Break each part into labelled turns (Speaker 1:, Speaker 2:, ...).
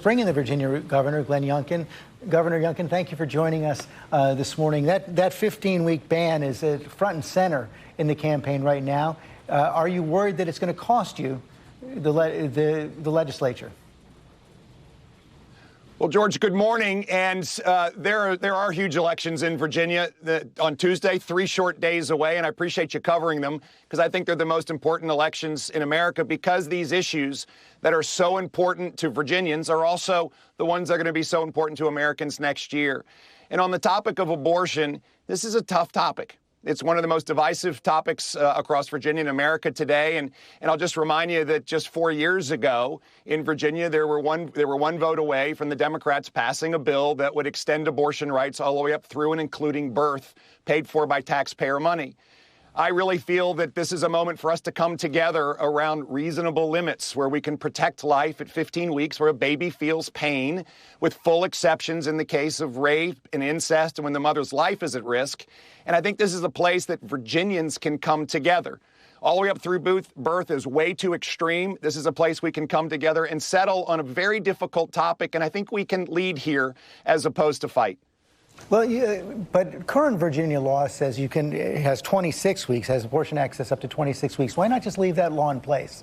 Speaker 1: Bring in the Virginia Governor, Glenn Youngkin. Governor Youngkin, thank you for joining us this morning. That 15-week ban is front and center in the campaign right now. Are you worried that it's going to cost you the legislature?
Speaker 2: Well, George, good morning. And there are huge elections in Virginia on Tuesday, 3 short days away. And I appreciate you covering them because I think they're the most important elections in America, because these issues that are so important to Virginians are also the ones that are going to be so important to Americans next year. And on the topic of abortion, this is a tough topic. It's one of the most divisive topics across Virginia and America today. And I'll just remind you that just 4 years ago in Virginia, they were one vote away from the Democrats passing a bill that would extend abortion rights all the way up through and including birth, paid for by taxpayer money. I really feel that this is a moment for us to come together around reasonable limits where we can protect life at 15 weeks, where a baby feels pain, with full exceptions in the case of rape and incest and when the mother's life is at risk. And I think this is a place that Virginians can come together. All the way up through birth is way too extreme. This is a place we can come together and settle on a very difficult topic. And I think we can lead here as opposed to fight.
Speaker 1: Well, but current Virginia law says it has 26 weeks, has abortion access up to 26 weeks. Why not just leave that law in place?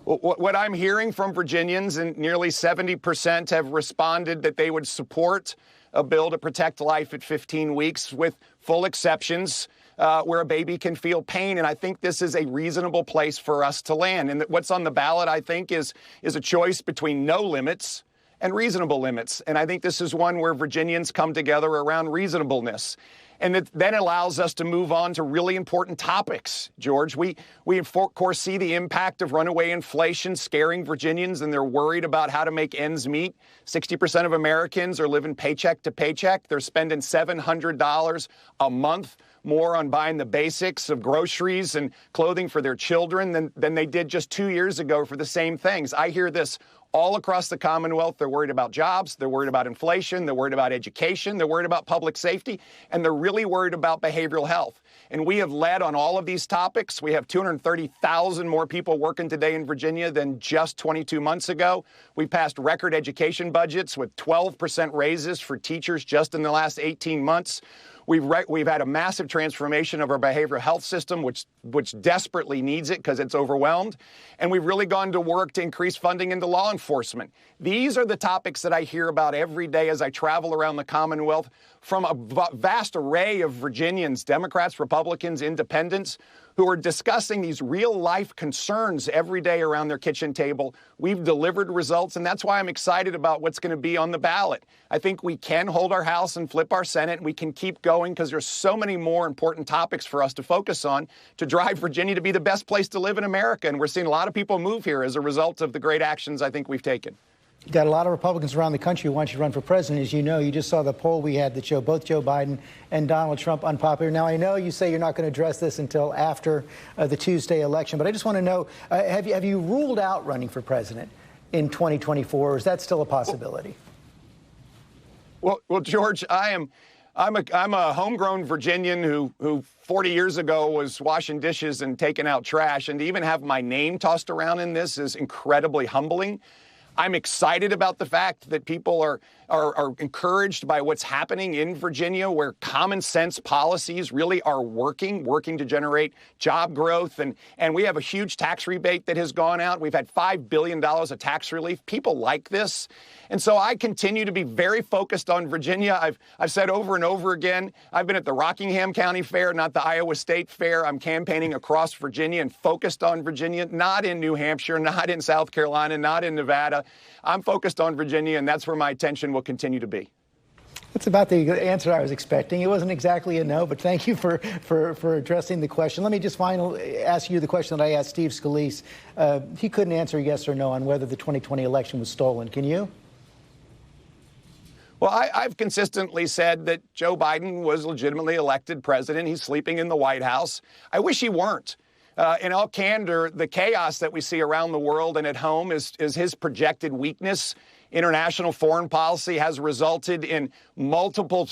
Speaker 2: Well, what I'm hearing from Virginians, and nearly 70% have responded that they would support a bill to protect life at 15 weeks with full exceptions where a baby can feel pain. And I think this is a reasonable place for us to land. And what's on the ballot, I think, is a choice between no limits and reasonable limits. And I think this is one where Virginians come together around reasonableness. And it then allows us to move on to really important topics, George. We of course see the impact of runaway inflation scaring Virginians, and they're worried about how to make ends meet. 60% of Americans are living paycheck to paycheck. They're spending $700 a month more on buying the basics of groceries and clothing for their children than they did just 2 years ago for the same things. I hear this all across the Commonwealth. They're worried about jobs, they're worried about inflation, they're worried about education, they're worried about public safety, and they're really worried about behavioral health. And we have led on all of these topics. We have 230,000 more people working today in Virginia than just 22 months ago. We passed record education budgets with 12% raises for teachers just in the last 18 months. We've had a massive transformation of our behavioral health system, which desperately needs it because it's overwhelmed. And we've really gone to work to increase funding into law enforcement. These are the topics that I hear about every day as I travel around the Commonwealth from a vast array of Virginians, Democrats, Republicans, independents, who are discussing these real-life concerns every day around their kitchen table. We've delivered results, and that's why I'm excited about what's going to be on the ballot. I think we can hold our House and flip our Senate, and we can keep going because there's so many more important topics for us to focus on to drive Virginia to be the best place to live in America. And we're seeing a lot of people move here as a result of the great actions I think we've taken.
Speaker 1: You've got a lot of Republicans around the country who want you to run for president. As you know, you just saw the poll we had that showed both Joe Biden and Donald Trump unpopular. Now, I know you say you're not going to address this until after the Tuesday election, but I just want to know, have you ruled out running for president in 2024, or is that still a possibility?
Speaker 2: Well, George, I'm a homegrown Virginian who 40 years ago was washing dishes and taking out trash, and to even have my name tossed around in this is incredibly humbling. I'm excited about the fact that people are encouraged by what's happening in Virginia, where common sense policies really are working to generate job growth. And we have a huge tax rebate that has gone out. We've had $5 billion of tax relief. People like this. And so I continue to be very focused on Virginia. I've said over and over again, I've been at the Rockingham County Fair, not the Iowa State Fair. I'm campaigning across Virginia and focused on Virginia, not in New Hampshire, not in South Carolina, not in Nevada. I'm focused on Virginia, and that's where my attention will continue to be.
Speaker 1: That's about the answer I was expecting. It wasn't exactly a no, but thank you for addressing the question. Let me just finally ask you the question that I asked Steve Scalise. He couldn't answer yes or no on whether the 2020 election was stolen. Can you?
Speaker 2: Well, I've consistently said that Joe Biden was legitimately elected president. He's sleeping in the White House. I wish he weren't. In all candor, the chaos that we see around the world and at home is his projected weakness international foreign policy has resulted in multiple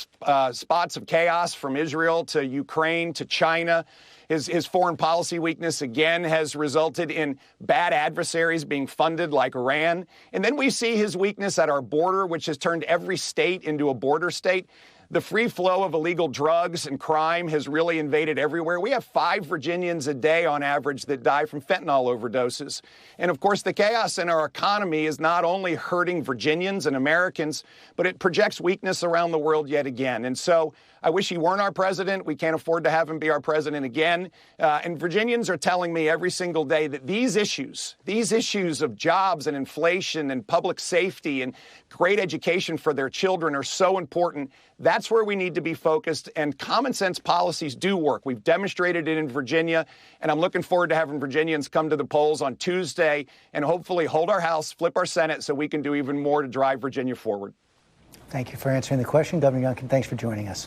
Speaker 2: spots of chaos, from Israel to Ukraine to China. His foreign policy weakness, again, has resulted in bad adversaries being funded like Iran. And then we see his weakness at our border, which has turned every state into a border state. The free flow of illegal drugs and crime has really invaded everywhere. We have 5 Virginians a day on average that die from fentanyl overdoses. And of course, the chaos in our economy is not only hurting Virginians and Americans, but it projects weakness around the world yet again. And so I wish he weren't our president. We can't afford to have him be our president again. And Virginians are telling me every single day that these issues of jobs and inflation and public safety and great education for their children are so important. That's where we need to be focused, and common sense policies do work. We've demonstrated it in Virginia, and I'm looking forward to having Virginians come to the polls on Tuesday and hopefully hold our House, flip our Senate, so we can do even more to drive Virginia forward.
Speaker 1: Thank you for answering the question. Governor Youngkin, thanks for joining us.